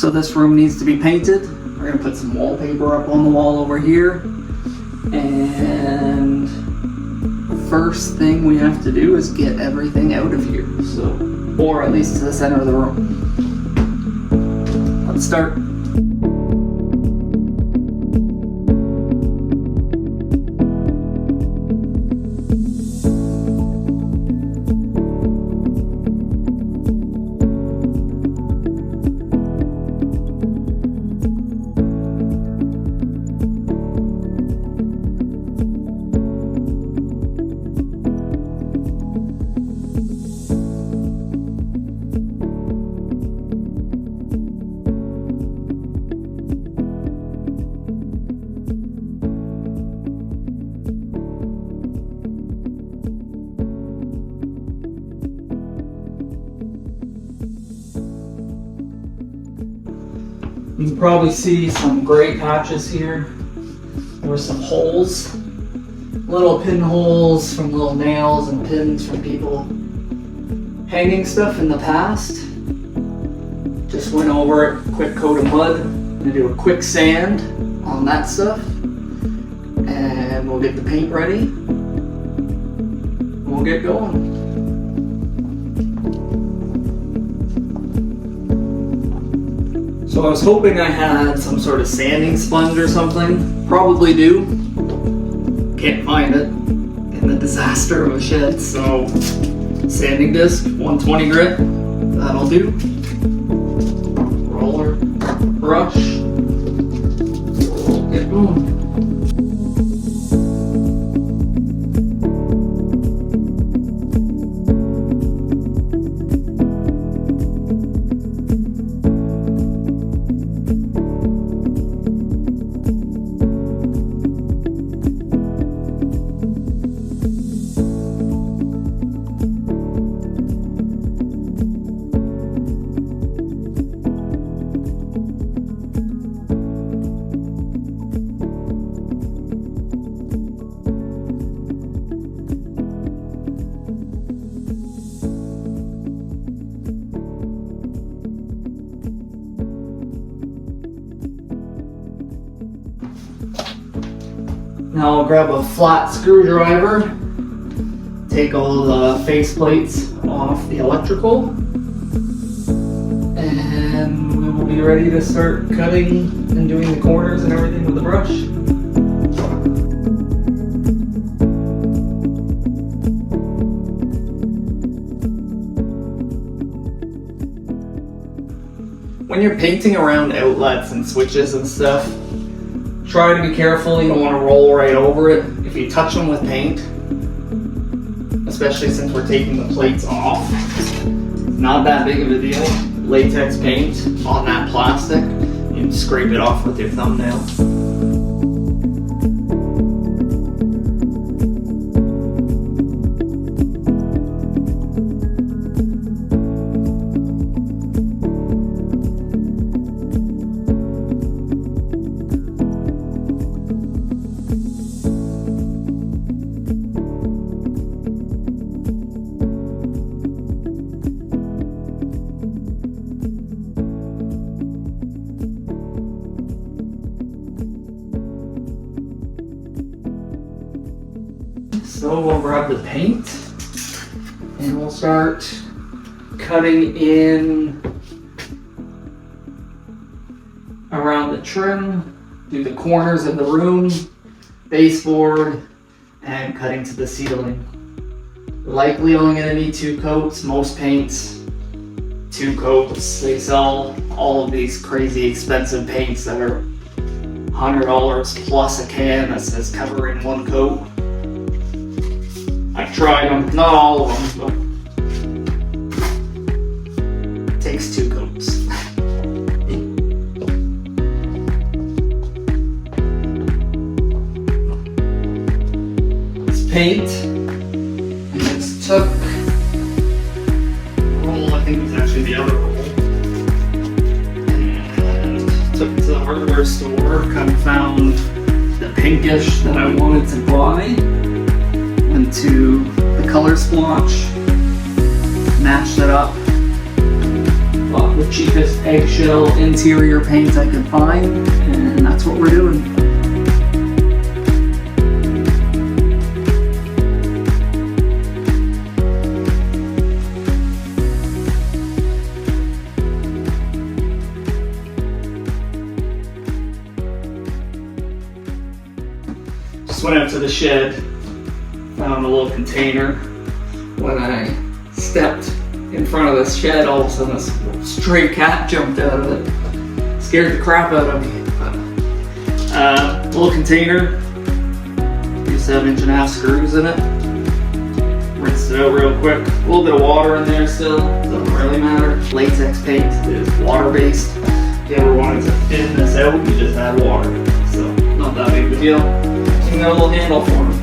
So this room needs to be painted. We're gonna put some wallpaper up on the wall over here. And the first thing we have to do is get everything out of here. So, or at least to the center of the room. Let's start. You can probably see some gray patches here. There were some holes, little pinholes from little nails and pins from people hanging stuff in the past. Just went over it, quick coat of mud. I'm gonna do a quick sand on that stuff, and we'll get the paint ready. We'll get going. So I was hoping I had some sort of sanding sponge or something. Probably do. Can't find it in the disaster of a shed. So sanding disc, 120 grit. That'll do. Roller, brush. We'll get going. Now I'll grab a flat screwdriver, take all the face plates off the electrical, and we will be ready to start cutting and doing the corners and everything with the brush. When you're painting around outlets and switches and stuff, try to be careful. You don't want to roll right over it. If you touch them with paint, especially since we're taking the plates off, not that big of a deal. Latex paint on that plastic, you can scrape it off with your thumbnail. So we'll grab the paint and we'll start cutting in around the trim, do the corners of the room, baseboard, and cutting to the ceiling. Likely only going to need 2 coats. Most paints, 2 coats. They sell all of these crazy expensive paints that are $100 plus a can that says cover in 1 coat. I've tried them, not all of them, but it takes 2 coats. It's paint, and just took a roll, I think it was actually the other roll, and took it to the hardware store, kind of found the pinkish that I wanted to buy. Into the color splotch, matched it up, bought the cheapest eggshell interior paint I could find, and that's what we're doing. Just went out to the shed, found a little container. When I stepped in front of this shed, all of a sudden this stray cat jumped out of it. Scared the crap out of me. Little container, used 7.5-inch screws in it. Rinsed it out real quick. A little bit of water in there still, doesn't really matter. Latex paint is water-based. If you ever wanted to thin this out, you just add water. So, not that big of a deal. You got a little handle for them.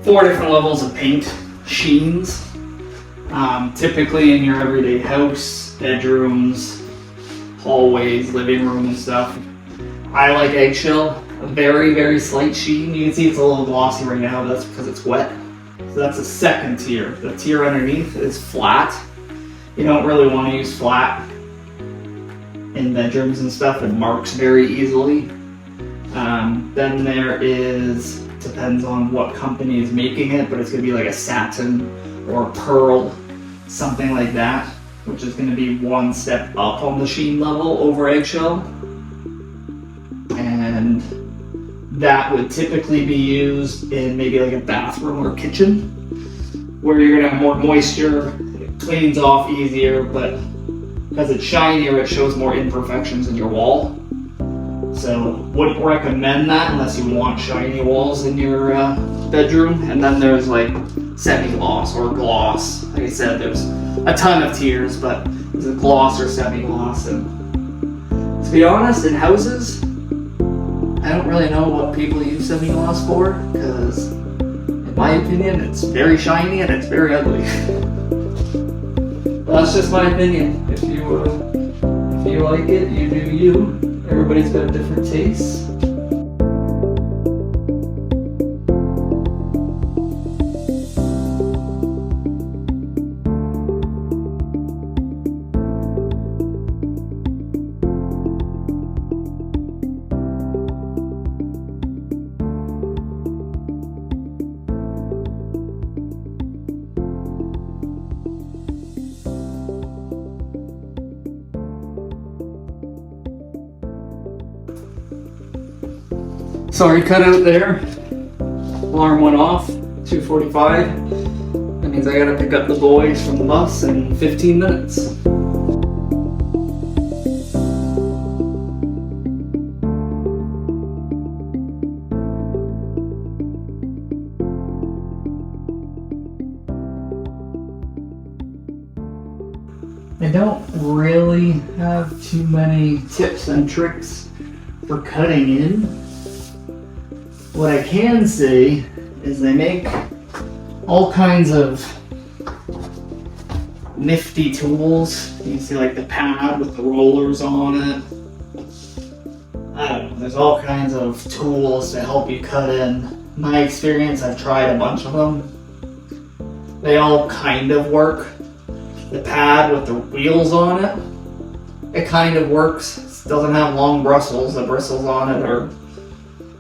Four different levels of paint sheens. Typically in your everyday house, bedrooms, hallways, living room and stuff. I like eggshell, a very, very slight sheen. You can see it's a little glossy right now, but that's because it's wet. So that's a second tier. The tier underneath is flat. You don't really want to use flat in bedrooms and stuff. It marks very easily. Then there is, depends on what company is making it, but it's going to be like a satin or pearl, something like that, which is going to be one step up on the sheen level over eggshell. And that would typically be used in maybe like a bathroom or kitchen, where you're going to have more moisture, it cleans off easier, but because it's shinier, it shows more imperfections in your wall. So wouldn't recommend that unless you want shiny walls in your bedroom. And then there's like semi-gloss or gloss. Like I said, there's a ton of tiers, but there's a gloss or semi-gloss. And to be honest, in houses, I don't really know what people use semi-gloss for, because in my opinion, it's very shiny and it's very ugly. That's just my opinion. If you like it, you do you. Everybody's got a different taste. Sorry, cut out there. Alarm went off, 2:45. That means I gotta pick up the boys from the bus in 15 minutes. I don't really have too many tips and tricks for cutting in. What I can say is they make all kinds of nifty tools. You can see like the pad with the rollers on it. I don't know, there's all kinds of tools to help you cut in. My experience, I've tried a bunch of them. They all kind of work. The pad with the wheels on it, it kind of works. It doesn't have long bristles. The bristles on it are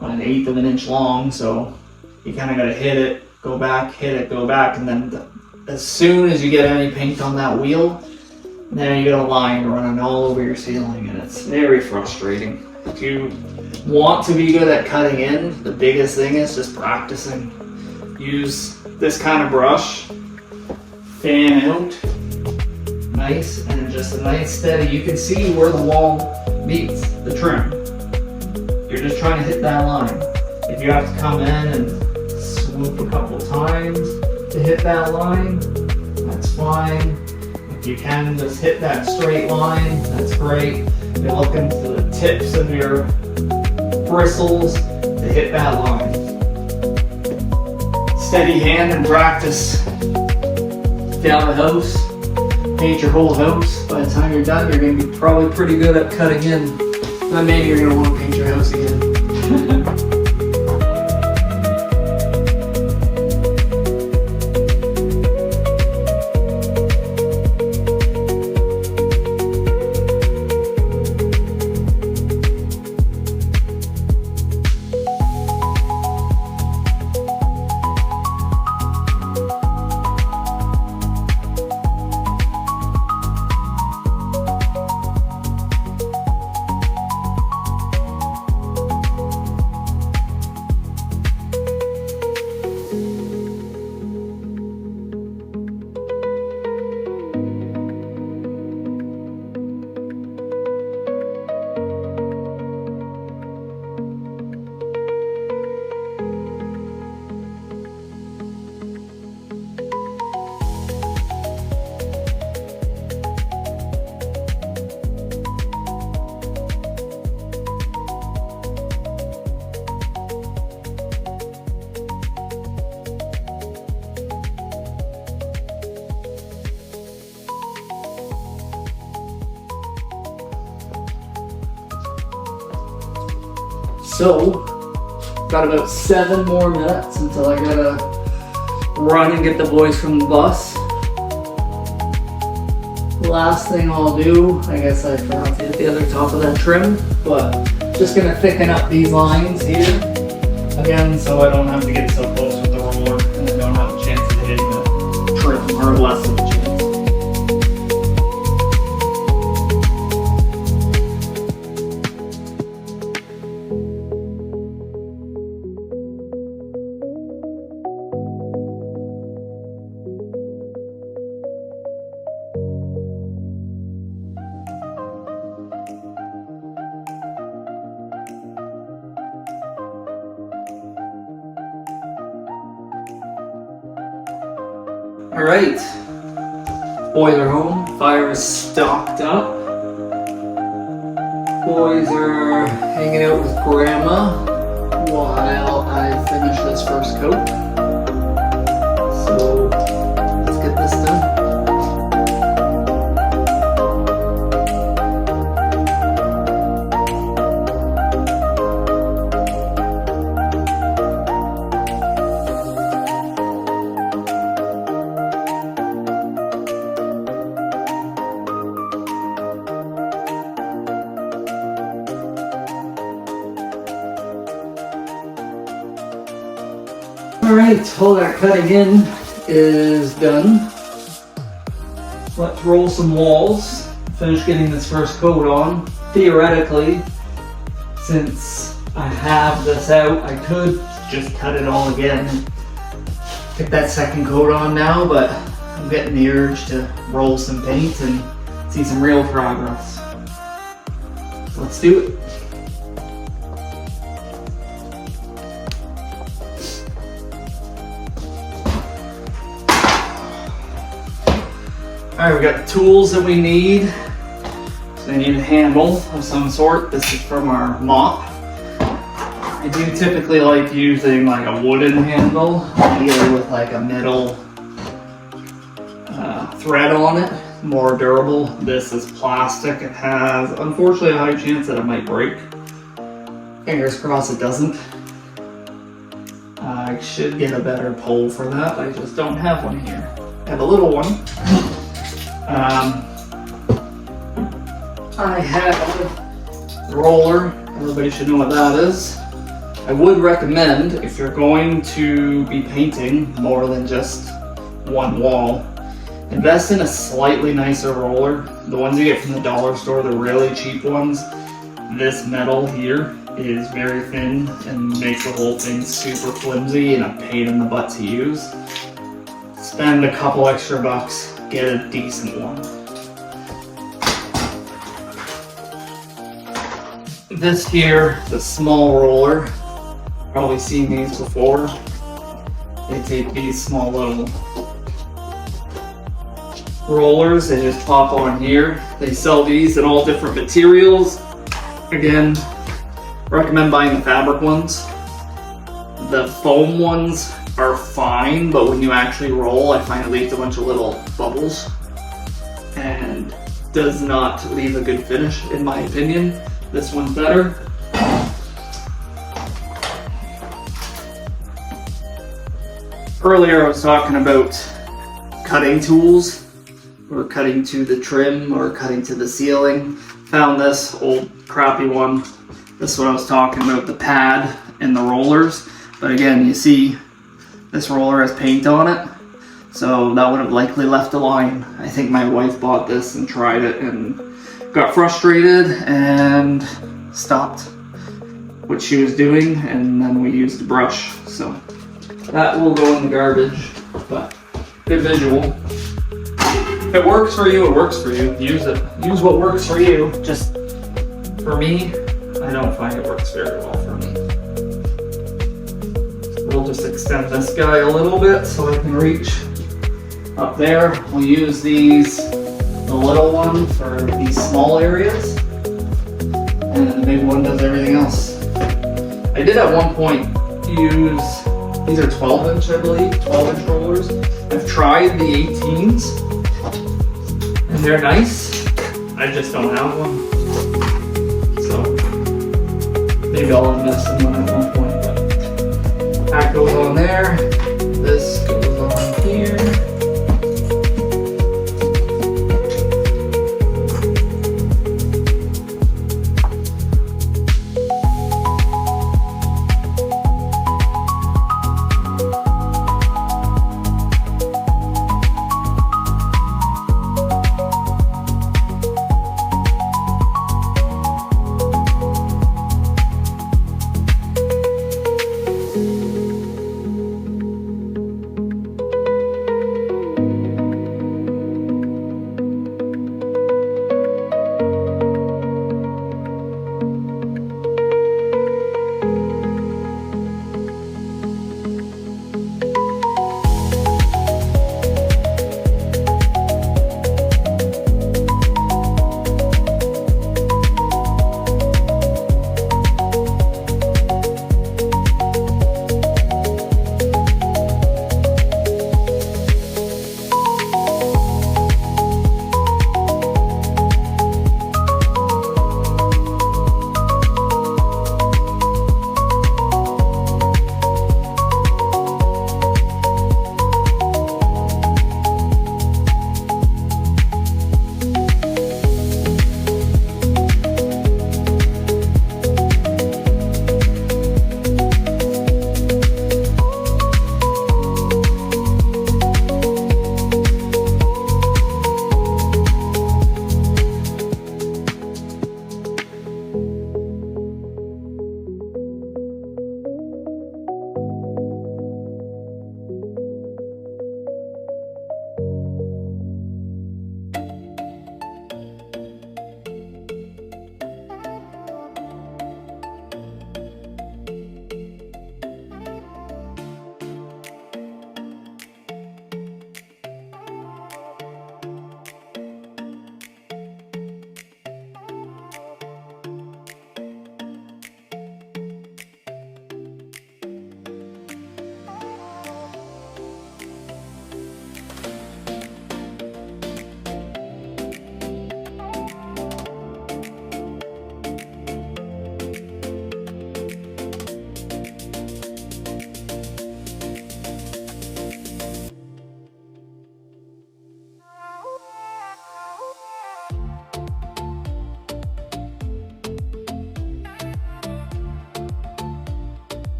1/8 of an inch long, so you kind of got to hit it, go back, hit it, go back, and then as soon as you get any paint on that wheel, then you get a line running all over your ceiling, and it's very frustrating. If you want to be good at cutting in, the biggest thing is just practicing. Use this kind of brush, fan out, nice, and just a nice steady. You can see where the wall meets the trim. You're just trying to hit that line. If you have to come in and swoop a couple times to hit that line, that's fine. If you can just hit that straight line, that's great. You're looking to the tips of your bristles to hit that line. Steady hand and practice. Down the house, paint your whole house. By the time you're done, you're going to be probably pretty good at cutting in. Then maybe you're going to want to paint your house again. So, got about 7 more minutes until I gotta run and get the boys from the bus. Last thing I'll do, I guess I forgot to hit the other top of that trim, but just gonna thicken up these lines here again so I don't have to get so close with the roller and I don't have a chance of hitting the trim, or less of a chance. Alright, boys are home, fire is stocked up. Boys are hanging out with Grandma while I finish this first coat. So, let's get this done. Alright, all that cutting in is done. Let's roll some walls, finish getting this first coat on. Theoretically, since I have this out, I could just cut it all again. Get that second coat on now, but I'm getting the urge to roll some paint and see some real progress. Let's do it. Alright, we got the tools that we need. So I need a handle of some sort. This is from our mop. I do typically like using like a wooden handle, either with like a metal thread on it, more durable. This is plastic. It has, unfortunately, a high chance that it might break. Fingers crossed it doesn't. I should get a better pole for that. I just don't have one here. I have a little one. I have a roller. Everybody should know what that is. I would recommend, if you're going to be painting more than just one wall, invest in a slightly nicer roller. The ones you get from the dollar store, the really cheap ones, this metal here is very thin and makes the whole thing super flimsy and a pain in the butt to use. Spend a couple extra bucks, get a decent one. This here, the small roller, probably seen these before. They take these small little rollers, they just pop on here. They sell these in all different materials. Again, recommend buying the fabric ones. The foam ones are fine, but when you actually roll, I find it leaves a bunch of little bubbles and does not leave a good finish, in my opinion. This one's better. Earlier I was talking about cutting tools, or cutting to the trim, or cutting to the ceiling. Found this old crappy one. This is what I was talking about, the pad and the rollers. But again, you see this roller has paint on it, so that would have likely left a line. I think my wife bought this and tried it and got frustrated and stopped what she was doing, and then we used a brush. So that will go in the garbage, but good visual. If it works for you, it works for you. Use it. Use what works for you. Just for me, I don't find it works very well for me. We'll just extend this guy a little bit so I can reach up there. We'll use these, the little one for these small areas, and then the big one does everything else. I did at one point use, these are 12-inch, I believe, 12-inch rollers. I've tried the 18s, and they're nice. I just don't have one. So maybe I'll invest in one at one point. But that goes on there. This goes on here.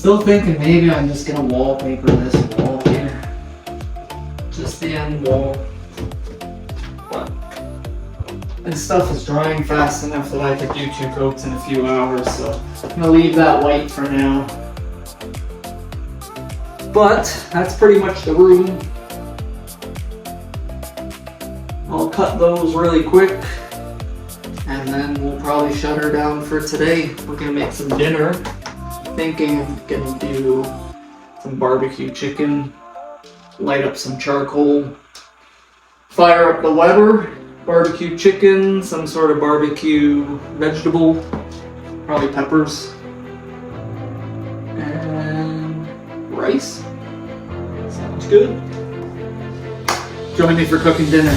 Still thinking maybe I'm just gonna wallpaper this wall here. Just the end wall. But this stuff is drying fast enough that I could do 2 coats in a few hours, so I'm gonna leave that white for now. But that's pretty much the room. I'll cut those really quick and then we'll probably shut her down for today. We're gonna make some dinner. Thinking I'm gonna do some barbecue chicken, light up some charcoal, fire up the Weber, barbecue chicken, some sort of barbecue vegetable, probably peppers, and rice. Sounds good. Join me for cooking dinner.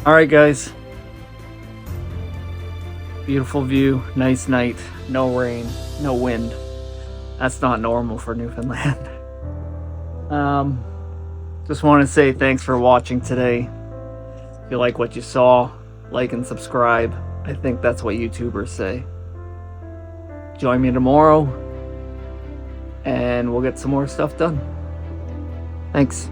Alright guys, beautiful view, nice night, no rain, no wind. That's not normal for Newfoundland. Just want to say thanks for watching today. If you like what you saw, like and subscribe. I think that's what YouTubers say. Join me tomorrow and we'll get some more stuff done. Thanks.